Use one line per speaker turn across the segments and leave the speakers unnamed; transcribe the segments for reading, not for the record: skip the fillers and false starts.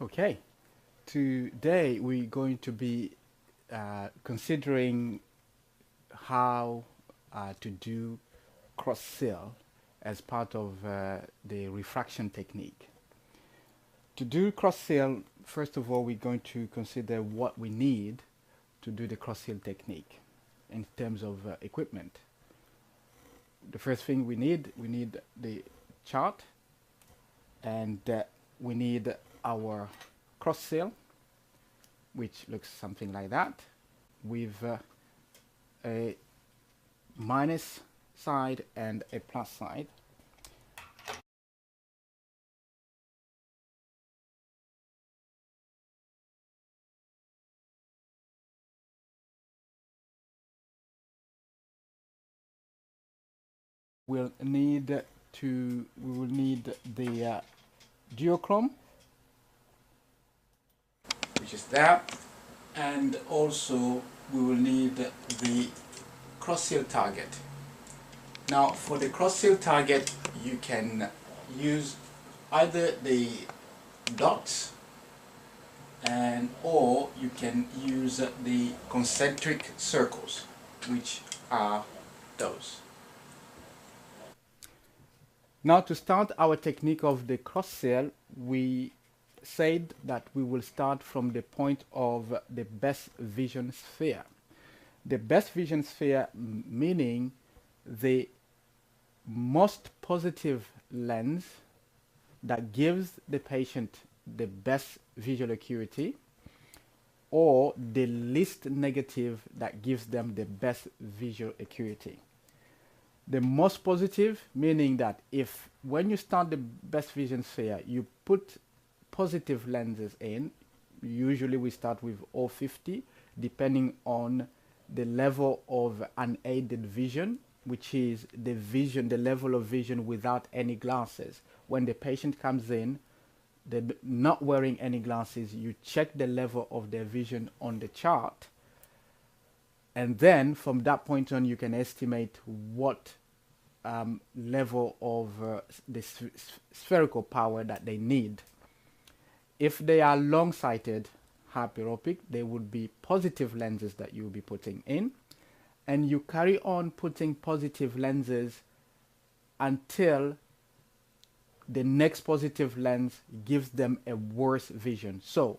Okay, today we're going to be considering how to do cross-seal as part of the refraction technique. To do cross-seal, first of all, we're going to consider what we need to do the cross-seal technique in terms of equipment. The first thing we need the chart, and we need our cross seal, which looks something like that, with a minus side and a plus side. We will need the duochrome, which is there, and also we will need the cross-seal target. Now for the cross-seal target, you can use either the dots or you can use the concentric circles, which are those. Now to start our technique of the cross-seal, we said that we will start from the point of the best vision sphere. The best vision sphere meaning the most positive lens that gives the patient the best visual acuity, or the least negative that gives them the best visual acuity. The most positive meaning that if when you start the best vision sphere you put positive lenses in, usually we start with 050 depending on the level of unaided vision, which is the level of vision without any glasses. When the patient comes in, they're not wearing any glasses, you check the level of their vision on the chart, and then from that point on you can estimate what level of the spherical power that they need. If they are long-sighted, hyperopic, they would be positive lenses that you will be putting in, and you carry on putting positive lenses until the next positive lens gives them a worse vision. So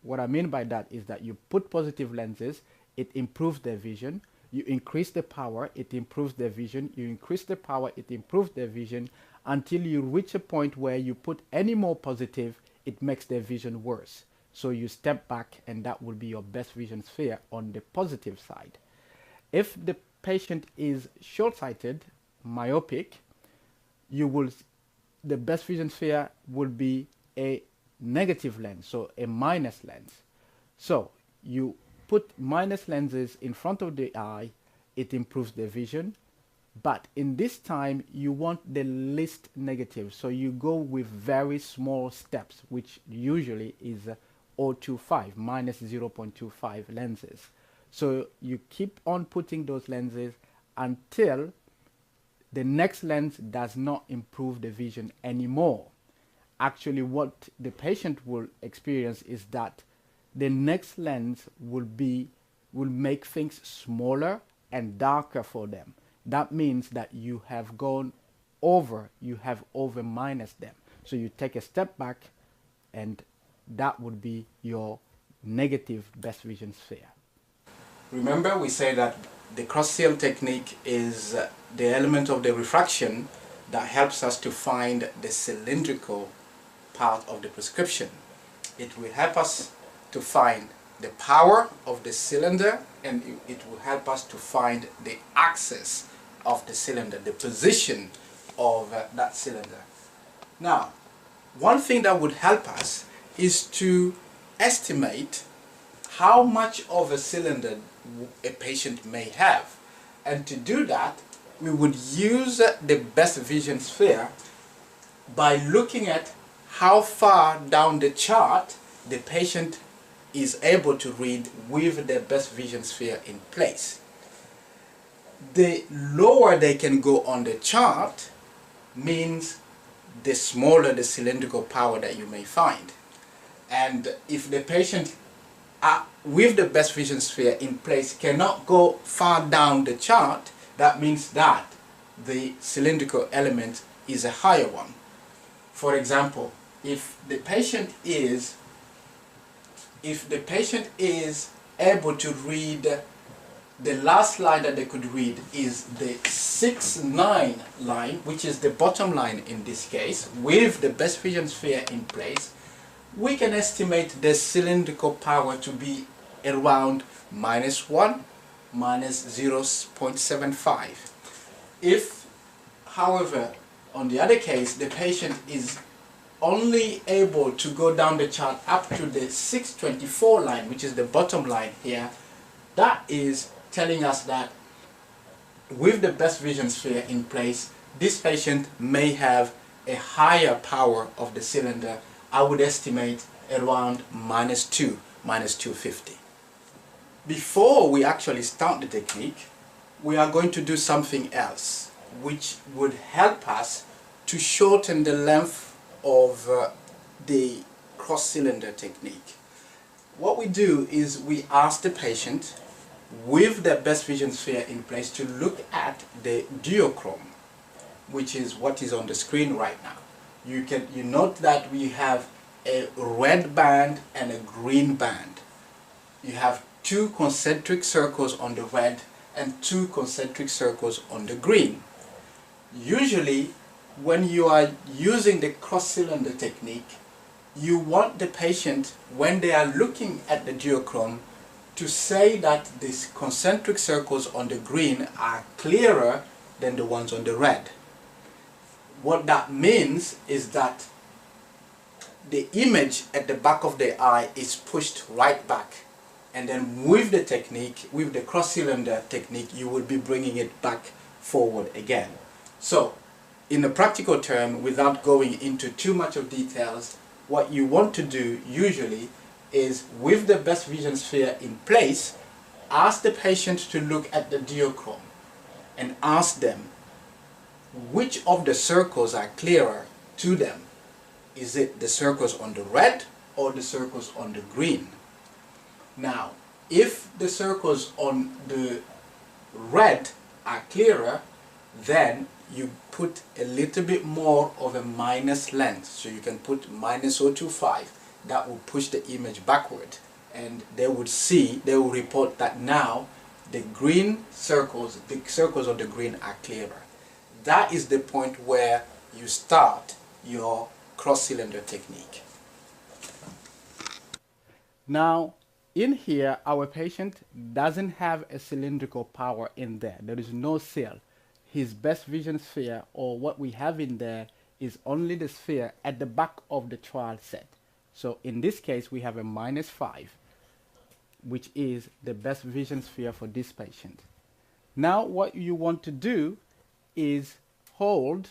what I mean by that is that you put positive lenses, it improves their vision. You increase the power, it improves their vision. You increase the power, it improves their vision, until you reach a point where you put any more positive, it makes their vision worse. So you step back, and that will be your best vision sphere on the positive side. If the patient is short-sighted, myopic, the best vision sphere will be a negative lens, so a minus lens. So you put minus lenses in front of the eye, it improves the vision, but in this time you want the least negative, so you go with very small steps, which usually is 0.25 minus 0.25 lenses. So you keep on putting those lenses until the next lens does not improve the vision anymore. Actually, what the patient will experience is that the next lens will make things smaller and darker for them. That means that you have over minus them. So you take a step back, and that would be your negative best vision sphere. Remember, we say that the cross-seal technique is the element of the refraction that helps us to find the cylindrical part of the prescription. It will help us to find the power of the cylinder, and it will help us to find the axis of the cylinder, the position of that cylinder. Now, one thing that would help us is to estimate how much of a cylinder a patient may have, and to do that we would use the best vision sphere by looking at how far down the chart the patient is able to read with the best vision sphere in place. The lower they can go on the chart means the smaller the cylindrical power that you may find. and if the patient with the best vision sphere in place cannot go far down the chart, that means that the cylindrical element is a higher one. For example, if the patient is able to read, the last line that they could read is the 6-9 line, which is the bottom line in this case, with the best vision sphere in place, we can estimate the cylindrical power to be around -1, -0.75. If, however, on the other case, the patient is only able to go down the chart up to the 624 line, which is the bottom line here, that is telling us that with the best vision sphere in place, this patient may have a higher power of the cylinder. I would estimate around -2, -250. Before we actually start the technique, we are going to do something else which would help us to shorten the length of the cross-cylinder technique. What we do is we ask the patient with the best vision sphere in place to look at the duochrome, which is what is on the screen right now. You note that we have a red band and a green band. You have 2 concentric circles on the red and 2 concentric circles on the green. Usually, when you are using the cross-cylinder technique, you want the patient, when they are looking at the duochrome, to say that these concentric circles on the green are clearer than the ones on the red. What that means is that the image at the back of the eye is pushed right back, and then with the technique, with the cross-cylinder technique, you will be bringing it back forward again. So, in a practical term, without going into too much of details, what you want to do usually is, with the best vision sphere in place, ask the patient to look at the duochrome and ask them which of the circles are clearer to them. Is it the circles on the red or the circles on the green? Now, if the circles on the red are clearer, then you put a little bit more of a minus length. So you can put -0.25. That will push the image backward, and they will report that now the circles of the green are clearer. That is the point where you start your cross-cylinder technique. Now, in here, our patient doesn't have a cylindrical power in there. There is no cell. His best vision sphere, or what we have in there, is only the sphere at the back of the trial set. So in this case, we have a -5, which is the best vision sphere for this patient. Now what you want to do is hold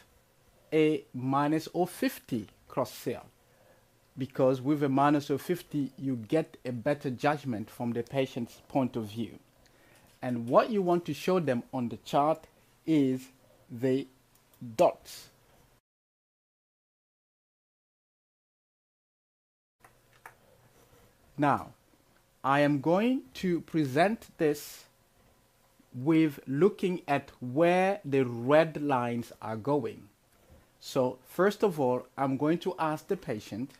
a -0.50 cross cell, because with a -0.50 you get a better judgment from the patient's point of view. And what you want to show them on the chart is the dots. Now, I am going to present this with looking at where the red lines are going. So, first of all, I'm going to ask the patient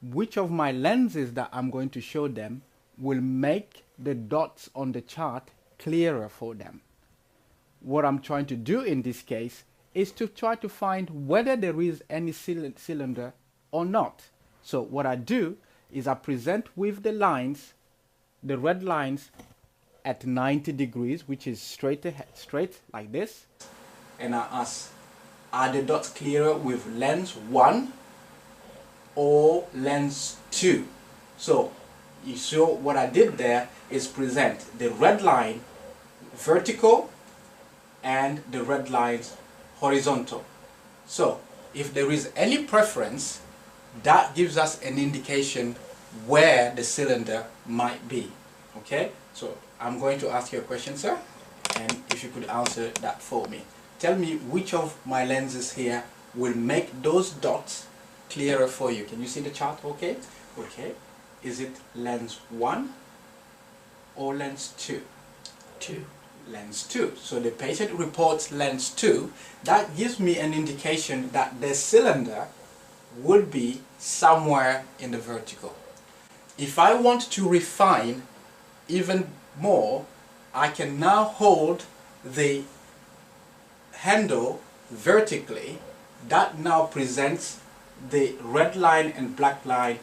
which of my lenses that I'm going to show them will make the dots on the chart clearer for them. What I'm trying to do in this case is to try to find whether there is any cylinder or not. So what I do is I present with the lines, the red lines at 90 degrees, which is straight ahead, straight like this. And I ask, are the dots clearer with lens 1 or lens 2? So you saw what I did there is present the red line vertical and the red lines horizontal. So if there is any preference, that gives us an indication where the cylinder might be. Okay, so I'm going to ask you a question, sir, and if you could answer that for me. Tell me which of my lenses here will make those dots clearer for you? Can you see the chart okay? Okay. Is it lens 1 or lens 2?
2.
Lens 2. So the patient reports lens 2. That gives me an indication that the cylinder would be somewhere in the vertical. If I want to refine even more, I can now hold the handle vertically. That now presents the red line and black line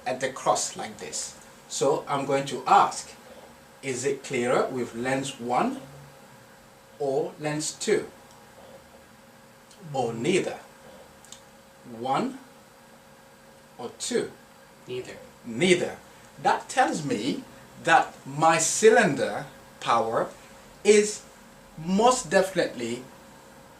at the cross like this. So I'm going to ask, is it clearer with lens 1 or lens 2? Or neither? 1 or 2?
Neither.
Neither. That tells me that my cylinder power is most definitely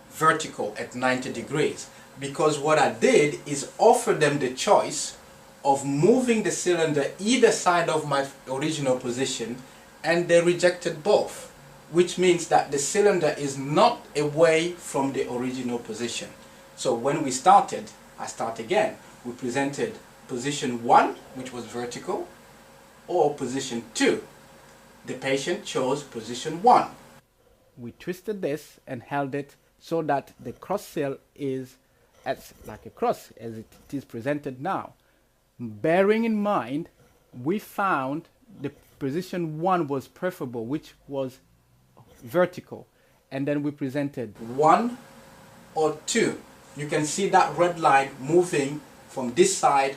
vertical at 90 degrees, because what I did is offer them the choice of moving the cylinder either side of my original position, and they rejected both, which means that the cylinder is not away from the original position. So when we started, I start again. We presented position 1, which was vertical, or position 2. The patient chose position 1. We twisted this and held it so that the cross seal is as like a cross as it is presented now. Bearing in mind, we found the position 1 was preferable, which was vertical, and then we presented 1 or 2. You can see that red line moving from this side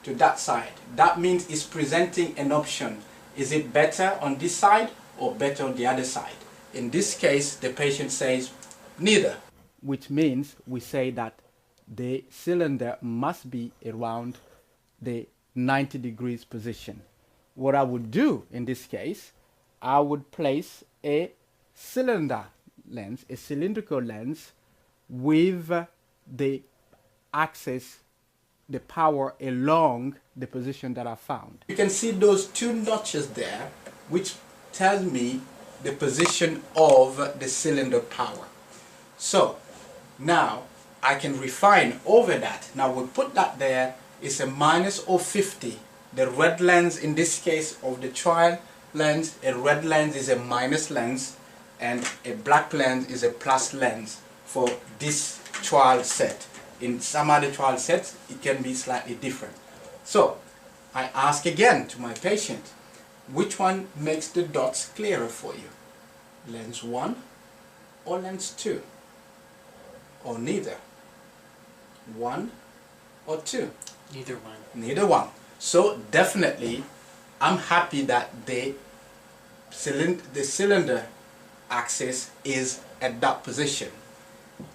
to that side. That means it's presenting an option. Is it better on this side or better on the other side? In this case, the patient says neither, which means we say that the cylinder must be around the 90 degrees position. What I would do in this case, I would place a cylinder lens, a cylindrical lens with the axis, the power along the position that I found. You can see those 2 notches there, which tells me the position of the cylinder power. So now I can refine over that. Now we'll put that there. It's a minus or 50. The red lens in this case of the trial lens, a red lens is a minus lens and a black lens is a plus lens for this trial set. In some other trial sets, it can be slightly different. So I ask again to my patient, which one makes the dots clearer for you? Lens 1 or lens 2? Or neither? 1 or 2?
Neither one.
Neither one. So definitely, I'm happy that the cylinder axis is at that position.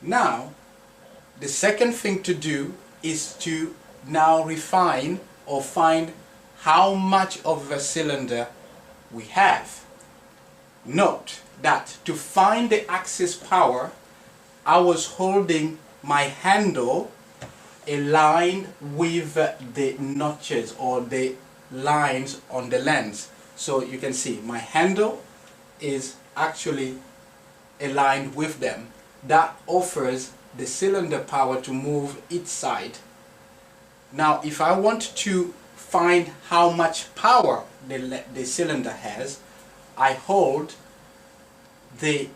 Now, the second thing to do is to now refine or find how much of a cylinder we have. Note that to find the axis power, I was holding my handle aligned with the notches or the lines on the lens. So you can see my handle is actually aligned with them. That offers the cylinder power to move each side. Now if I want to find how much power the cylinder has, I hold the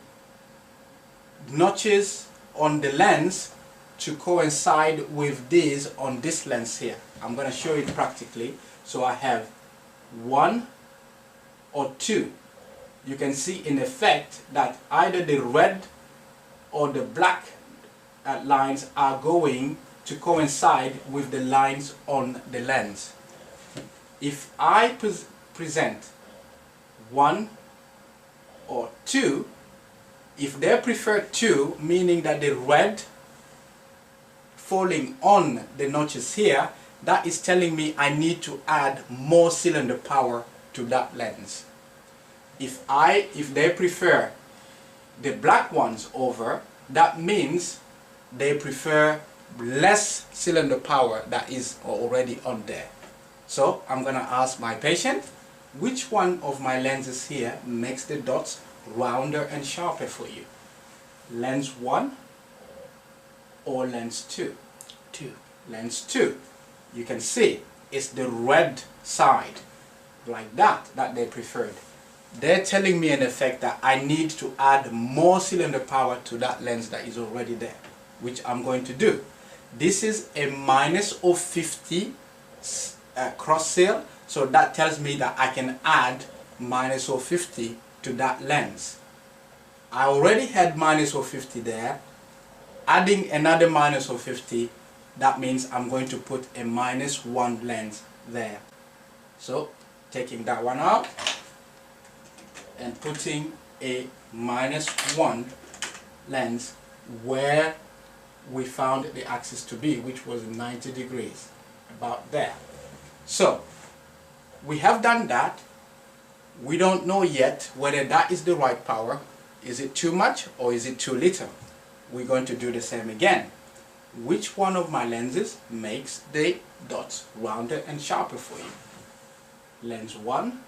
notches on the lens to coincide with these on this lens here. I'm going to show it practically. So I have 1 or 2. You can see in effect that either the red or the black lines are going to coincide with the lines on the lens. If I present 1 or 2, if they prefer 2, meaning that the red falling on the notches here, that is telling me I need to add more cylinder power to that lens. If they prefer the black ones over, that means they prefer less cylinder power that is already on there. So I'm going to ask my patient, which one of my lenses here makes the dots rounder and sharper for you? Lens 1 or lens 2?
2.
lens 2. You can see it's the red side, like that they preferred. They're telling me in effect that I need to add more cylinder power to that lens that is already there, which I'm going to do. This is a minus 050 cross sail, so that tells me that I can add minus 050 to that lens. I already had minus 050 there. Adding another minus 050, that means I'm going to put a minus 1 lens there. So taking that one out and putting a minus 1 lens where we found the axis to be, which was 90 degrees, about there. So we have done that. We don't know yet whether that is the right power. Is it too much or is it too little? We're going to do the same again. Which one of my lenses makes the dots rounder and sharper for you? Lens 1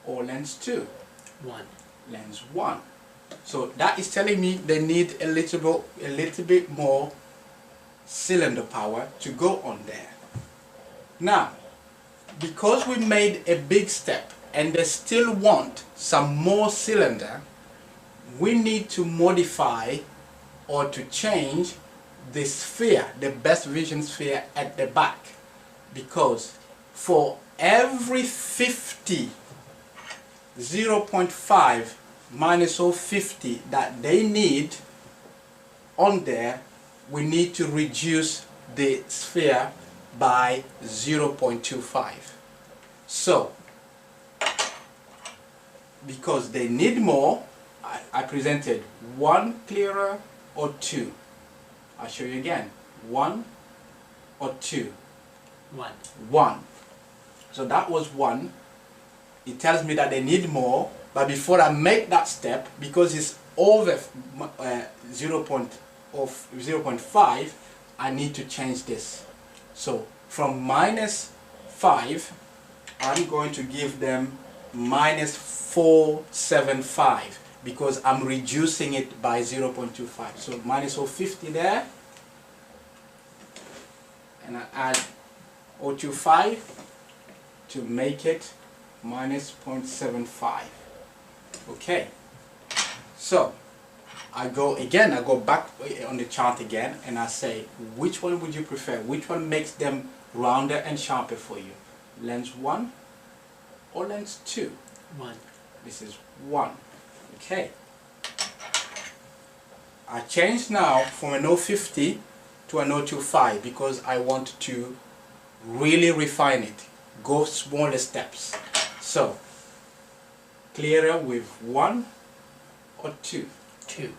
or lens 2?
1.
Lens 1. So that is telling me they need a little bit more cylinder power to go on there. Now, because we made a big step and they still want some more cylinder, we need to modify or to change the sphere, the best vision sphere at the back, because for every 50 0.5 minus 050 that they need on there, we need to reduce the sphere by 0.25. So because they need more, I presented 1 clearer or 2. I'll show you again. 1 or 2?
1. 1.
So that was 1. It tells me that they need more, but before I make that step, because it's over 0.5, I need to change this. So from minus 5, I'm going to give them minus 475 because I'm reducing it by 0.25. So minus 050 there, and I add 0.25 to make it minus 0.75. Okay, so I go back on the chart again and I say, which one would you prefer? Which one makes them rounder and sharper for you? Lens 1 or lens 2?
1.
This is 1. Okay. I changed now from an 050 to an 025 because I want to really refine it, go smaller steps. So, clearer with 1 or 2?
2.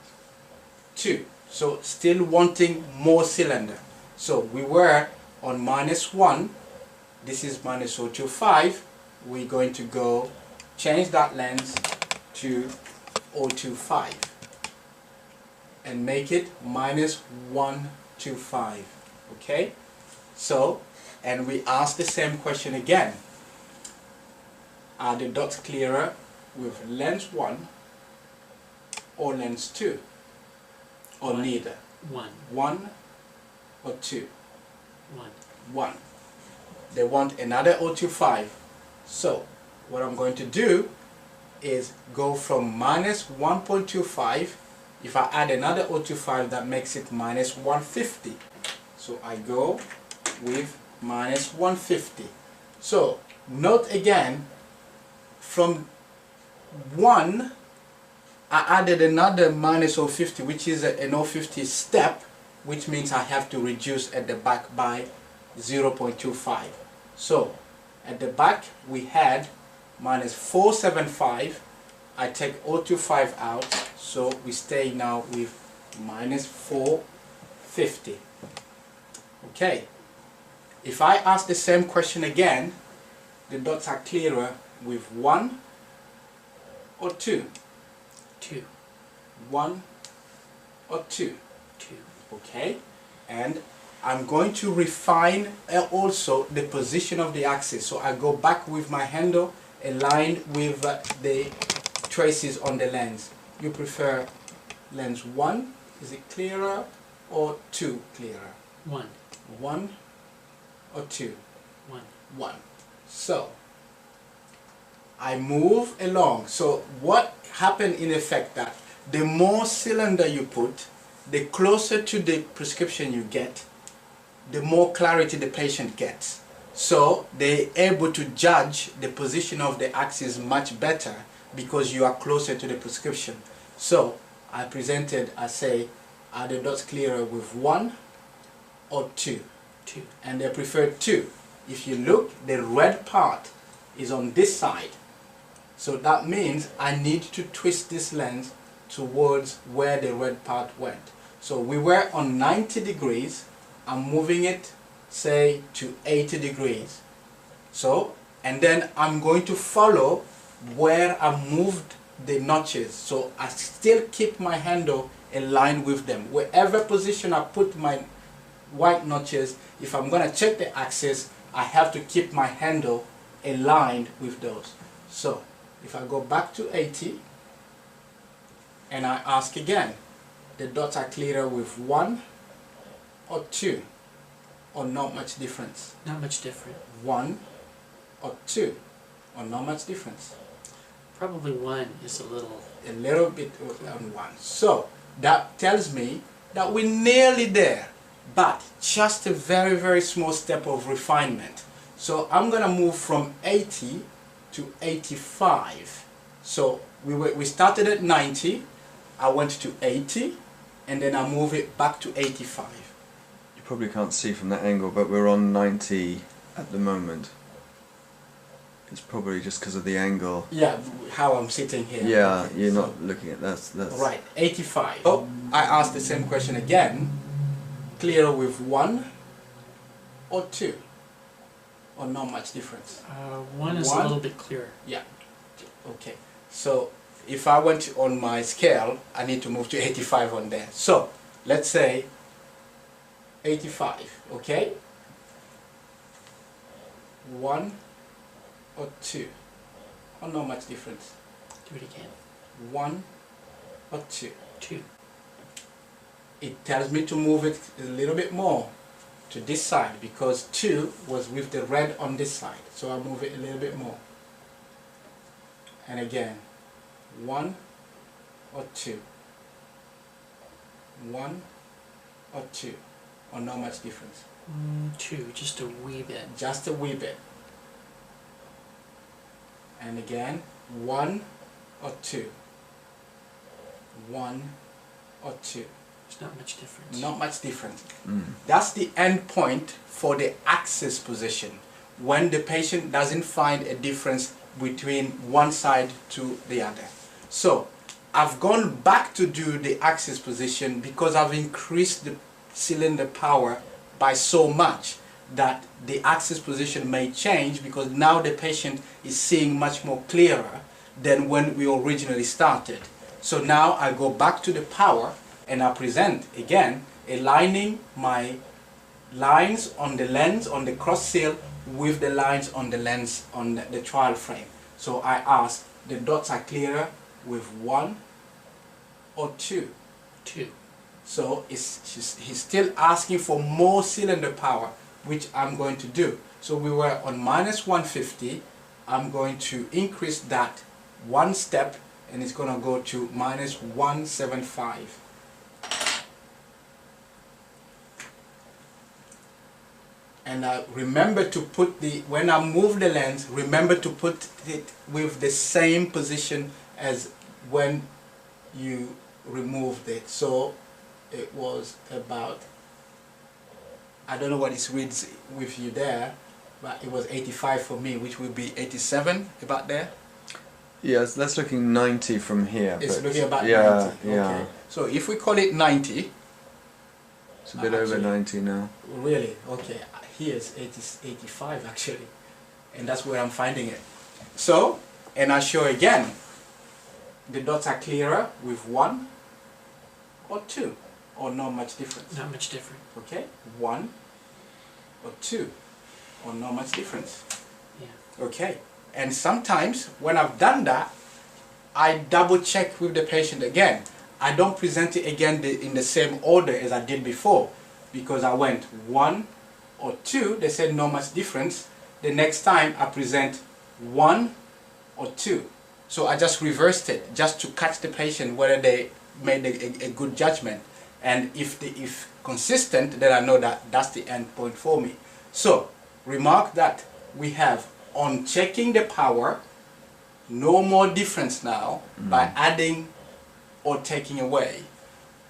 2. So, still wanting more cylinder. So, we were on minus 1. This is minus 0.25. We're going to go change that lens to 0.25 and make it minus 125. Okay? So, and we ask the same question again. Are the dots clearer with lens 1 or lens 2? Or
1.
neither?
1.
1 or 2?
1.
1. They want another 0.25. So, what I'm going to do is go from minus 1.25. If I add another 0.25, that makes it minus 150. So I go with minus 150. So note again, from 1 I added another minus 0.50, which is an 0.50 step, which means I have to reduce at the back by 0.25. So at the back we had minus 475. I take 0.25 out, so we stay now with minus 450. Okay, if I ask the same question again, the dots are clearer with 1 or 2?
2.
1 or 2?
2.
Okay, and I'm going to refine also the position of the axis. So I go back with my handle aligned with the traces on the lens. You prefer lens 1? Is it clearer or 2 clearer?
1.
1 or 2?
1.
1. So I move along. So what happened in effect that the more cylinder you put, the closer to the prescription you get, the more clarity the patient gets. So they're able to judge the position of the axis much better because you are closer to the prescription. So I presented, I say, are the dots clearer with 1 or 2?
2.
And they prefer 2. If you look, the red part is on this side. So that means I need to twist this lens towards where the red part went. So we were on 90 degrees. I'm moving it, say, to 80 degrees. So, and then I'm going to follow where I moved the notches. So I still keep my handle aligned with them. Wherever position I put my white notches, if I'm going to check the axis, I have to keep my handle aligned with those. So if I go back to 80 and I ask again, the dots are clearer with 1 or 2, or not much difference?
Not much different.
1 or 2, or not much difference?
Probably 1 is a
little bit on 1. So that tells me that we're nearly there, but just a very, very small step of refinement. So I'm going to move from 80 to 85. So we started at 90, I went to 80, and then I move it back to 85.
You probably can't see from that angle, but we're on 90 at the moment. It's probably just because of the angle.
Yeah, how I'm sitting here.
Yeah,
okay,
you're
so
not looking at that. That's
right, 85. So I asked the same question again. Clearer with 1 or 2? Or not much difference?
1 is a little bit clearer.
Yeah. Okay. So if I went on my scale, I need to move to 85 on there. So let's say 85. Okay. 1 or 2? Or not much difference?
Do it again.
1 or 2?
2.
It tells me to move it a little bit more to this side because 2 was with the red on this side. So I move it a little bit more. And again, 1 or 2? 1 or 2? Or not much difference?
2, just a wee bit.
Just a wee bit. And again, 1 or 2? 1 or 2?
There's not much difference.
Not much difference. That's the end point for the axis position, when the patient doesn't find a difference between one side to the other. So I've gone back to do the axis position because I've increased the cylinder power by so much that the axis position may change because now the patient is seeing much more clearer than when we originally started. So now I go back to the power and I present again, aligning my lines on the lens, on the cross seal, with the lines on the lens on the trial frame. So I ask, the dots are clearer with 1 or 2?
2.
So he's still asking for more cylinder power, which I'm going to do. So we were on minus 150. I'm going to increase that one step and it's going to go to minus 175. And remember to put when I move the lens, remember to put it with the same position as when you removed it. So it was about, I don't know what it reads with you there, but it was 85 for me, which would be 87, about there.
Yes, that's looking 90 from here.
It's looking about 90.
Yeah.
Okay. So if we call it 90,
it's a bit over 90 now.
Really? Okay. Here is 85 actually, and that's where I'm finding it. So, and I show again, the dots are clearer with 1 or 2, or not much difference.
Not much different.
Okay, 1 or 2, or not much difference.
Yeah.
Okay, and sometimes when I've done that, I double check with the patient again. I don't present it again in the same order as I did before, because I went 1 or 2, they said no much difference. The next time I present 1 or 2. So I just reversed it just to catch the patient whether they made a good judgment. And if consistent, then I know that that's the end point for me. So remark that we have, on checking the power, no more difference now by adding or taking away.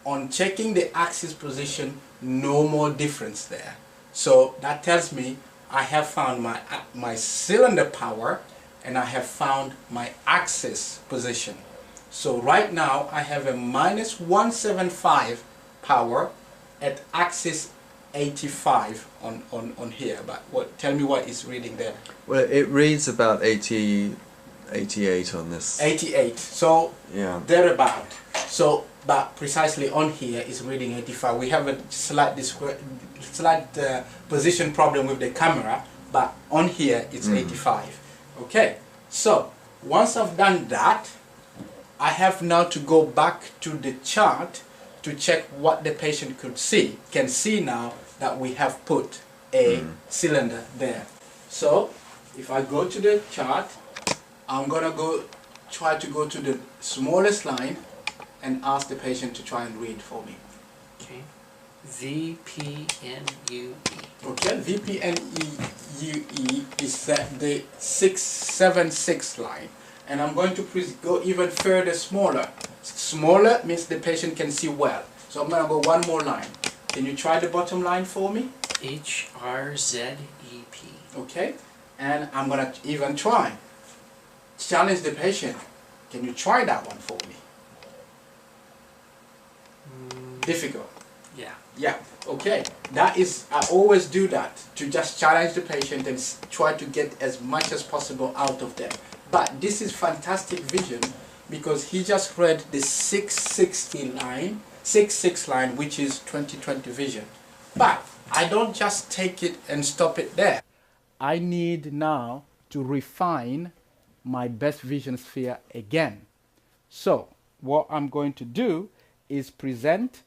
On checking the axis position, no more difference there. So that tells me I have found my cylinder power and I have found my axis position. So right now I have a minus 175 power at axis 85 on here. But tell me what is reading there.
Well, it reads about 88 on this.
88. So
yeah,
thereabout. So but precisely on here is reading 85. We have a slight position problem with the camera, but on here it's 85. Okay, so once I've done that, I have now to go back to the chart to check what the patient can see now that we have put a cylinder there. So if I go to the chart, I'm gonna try to go to the smallest line and ask the patient to try and read for me.
Okay. VPNUE.
Okay, VPNUE is the 676 line. And I'm going to go even further smaller. Smaller means the patient can see well. So I'm going to go one more line. Can you try the bottom line for me?
HRZEP.
Okay, and I'm going to even try. Challenge the patient. Can you try that one for me? Difficult.
Yeah.
Yeah, okay. That is, I always do that to just challenge the patient and try to get as much as possible out of them. But this is fantastic vision because he just read the 660 line, 66 line, which is 20/20 vision. But I don't just take it and stop it there. I need now to refine my best vision sphere again. So what I'm going to do is present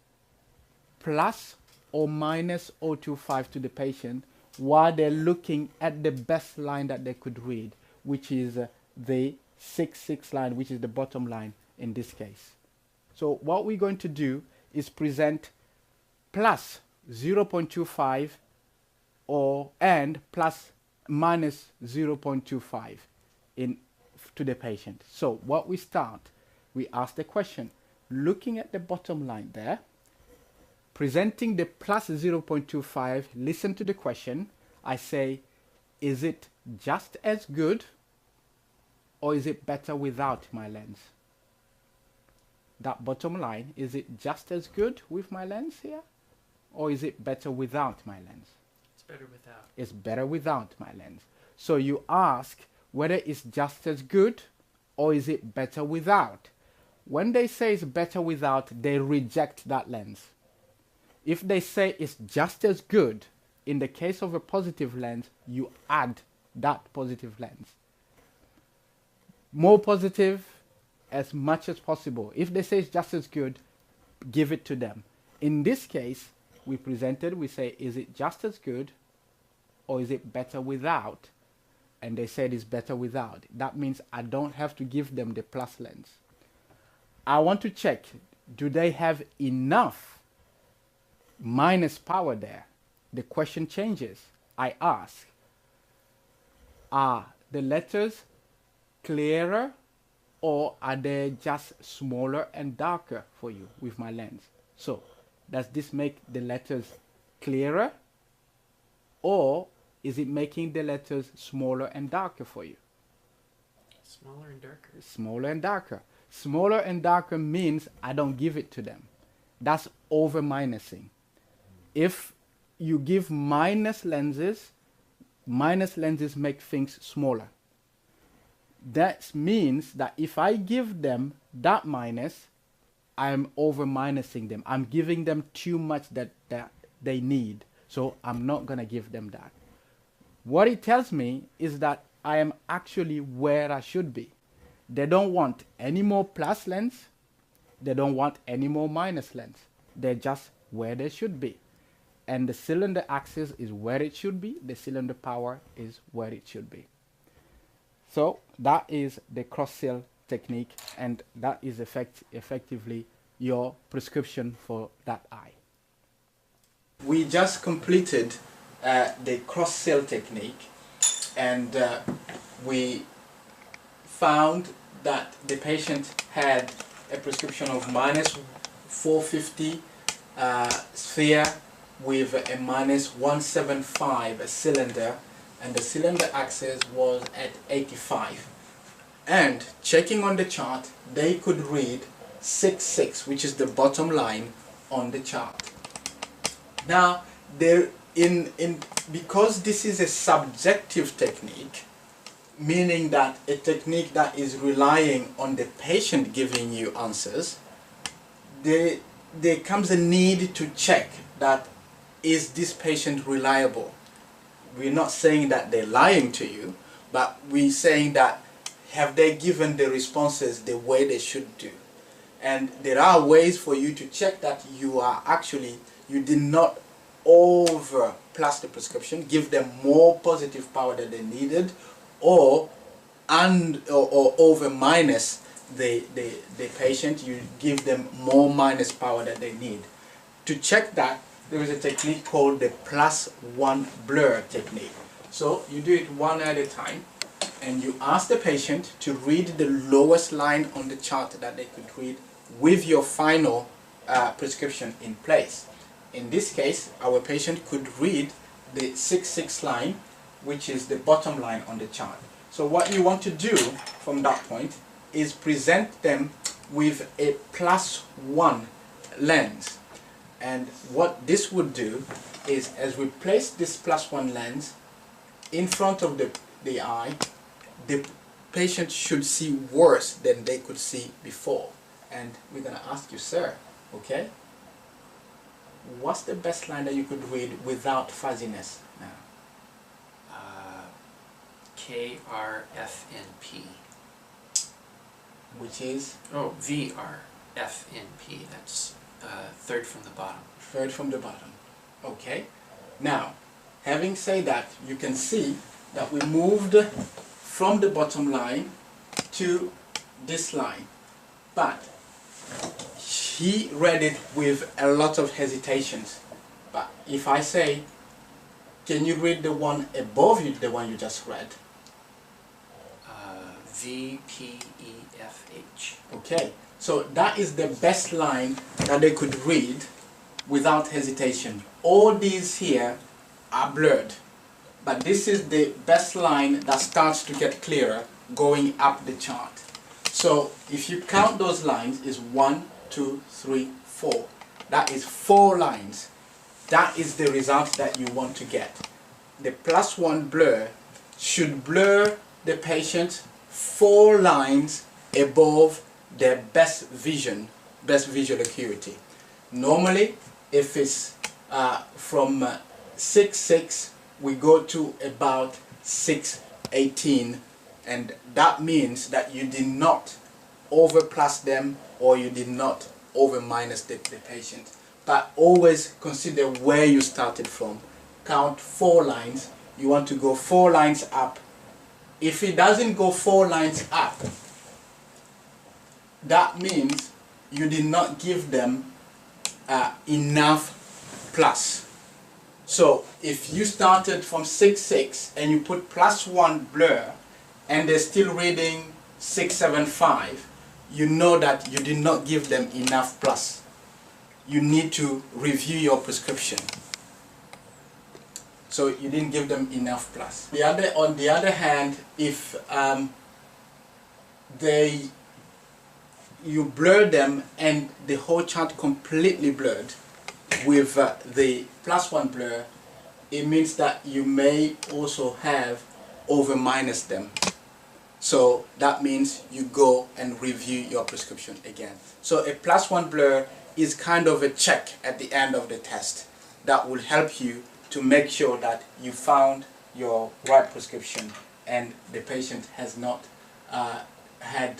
plus or minus 0.25 to the patient while they're looking at the best line that they could read, which is the 66 line, which is the bottom line in this case. So what we're going to do is present plus 0.25 and plus minus 0.25 to the patient. So what we start, we ask the question, looking at the bottom line there, presenting the plus 0.25, listen to the question. I say, is it just as good or is it better without my lens? That bottom line, is it just as good with my lens here or is it better without my lens?
It's better without.
It's better without my lens. So you ask whether it's just as good or is it better without. When they say it's better without, they reject that lens. If they say it's just as good, in the case of a positive lens, you add that positive lens. More positive as much as possible. If they say it's just as good, give it to them. In this case, we say, is it just as good or is it better without? And they said it's better without. That means I don't have to give them the plus lens. I want to check, do they have enough minus power there? The question changes. I ask, are the letters clearer or are they just smaller and darker for you with my lens? So does this make the letters clearer or is it making the letters smaller and darker for you?
Smaller and darker.
Smaller and darker. Smaller and darker means I don't give it to them. That's over minusing. If you give minus lenses make things smaller. That means that if I give them that minus, I'm over minusing them. I'm giving them too much that they need. So I'm not going to give them that. What it tells me is that I am actually where I should be. They don't want any more plus lens. They don't want any more minus lens. They're just where they should be. and the cylinder axis is where it should be, the cylinder power is where it should be. So that is the cross-sale technique, and that is effectively your prescription for that eye. We just completed the cross-sale technique, and we found that the patient had a prescription of minus 450 sphere with a minus 175 cylinder, and the cylinder axis was at 85. And checking on the chart, they could read 66, which is the bottom line on the chart. Now, because this is a subjective technique, meaning that a technique that is relying on the patient giving you answers, there comes a need to check that, is this patient reliable? We're not saying that they're lying to you, but we're saying that, have they given the responses the way they should do? And there are ways for you to check that you did not overplus the prescription, give them more positive power than they needed, or over minus the patient, you give them more minus power than they need. To check that, there is a technique called the +1 blur technique. So you do it one at a time, and you ask the patient to read the lowest line on the chart that they could read with your final prescription in place. In this case, our patient could read the 66 line, which is the bottom line on the chart. So what you want to do from that point is present them with a +1 lens. And what this would do is, as we place this +1 lens in front of the eye, the patient should see worse than they could see before. And we're going to ask you, sir, okay, what's the best line that you could read without fuzziness now?
KRFNP.
Which is?
Oh, VRFNP. That's third from the bottom.
Third from the bottom. Okay. Now, having said that, you can see that we moved from the bottom line to this line. But he read it with a lot of hesitations. But if I say, can you read the one above you, the one you just read?
VPEFH.
Okay, so that is the best line that they could read without hesitation. All these here are blurred, but this is the best line that starts to get clearer going up the chart. So if you count those lines, is 1, 2, 3, 4. That is 4 lines. That is the result that you want to get. The +1 blur should blur the patient 4 lines above their best visual acuity. Normally, if it's from 6.6, we go to about 6.18, and that means that you did not overplus them, or you did not over minus the patient. But always consider where you started from. Count 4 lines. You want to go 4 lines up. If it doesn't go 4 lines up, that means you did not give them enough plus. So if you started from 6.6 and you put +1 blur and they're still reading 6.75, you know that you did not give them enough plus. You need to review your prescription. So you didn't give them enough plus. On the other hand, if you blur them and the whole chart completely blurred with the +1 blur, it means that you may also have over minus them. So that means you go and review your prescription again. So a +1 blur is kind of a check at the end of the test that will help you to make sure that you found your right prescription and the patient has not had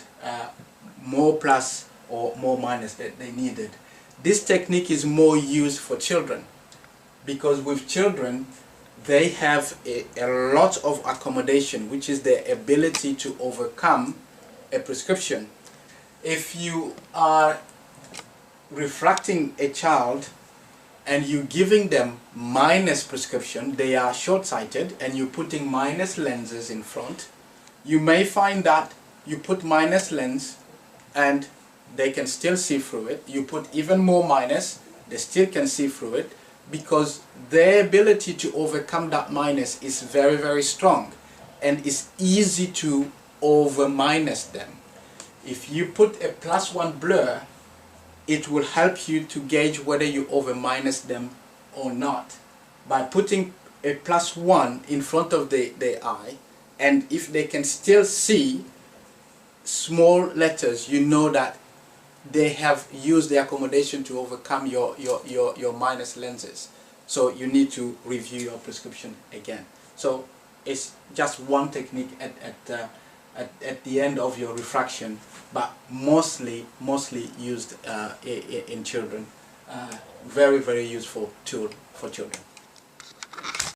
more plus or more minus that they needed. This technique is more used for children. because with children, they have a lot of accommodation, which is their ability to overcome a prescription. If you are refracting a child and you're giving them minus prescription, they are short-sighted, and you're putting minus lenses in front, you may find that you put minus lens and they can still see through it. You put even more minus, they still can see through it, because their ability to overcome that minus is very, very strong, and it's easy to over minus them. If you put a +1 blur, it will help you to gauge whether you over minus them or not by putting a +1 in front of the eye, and if they can still see small letters, you know that they have used the accommodation to overcome your minus lenses. So you need to review your prescription again. So it's just one technique at the end of your refraction, but mostly used in children. Very, very useful tool for children.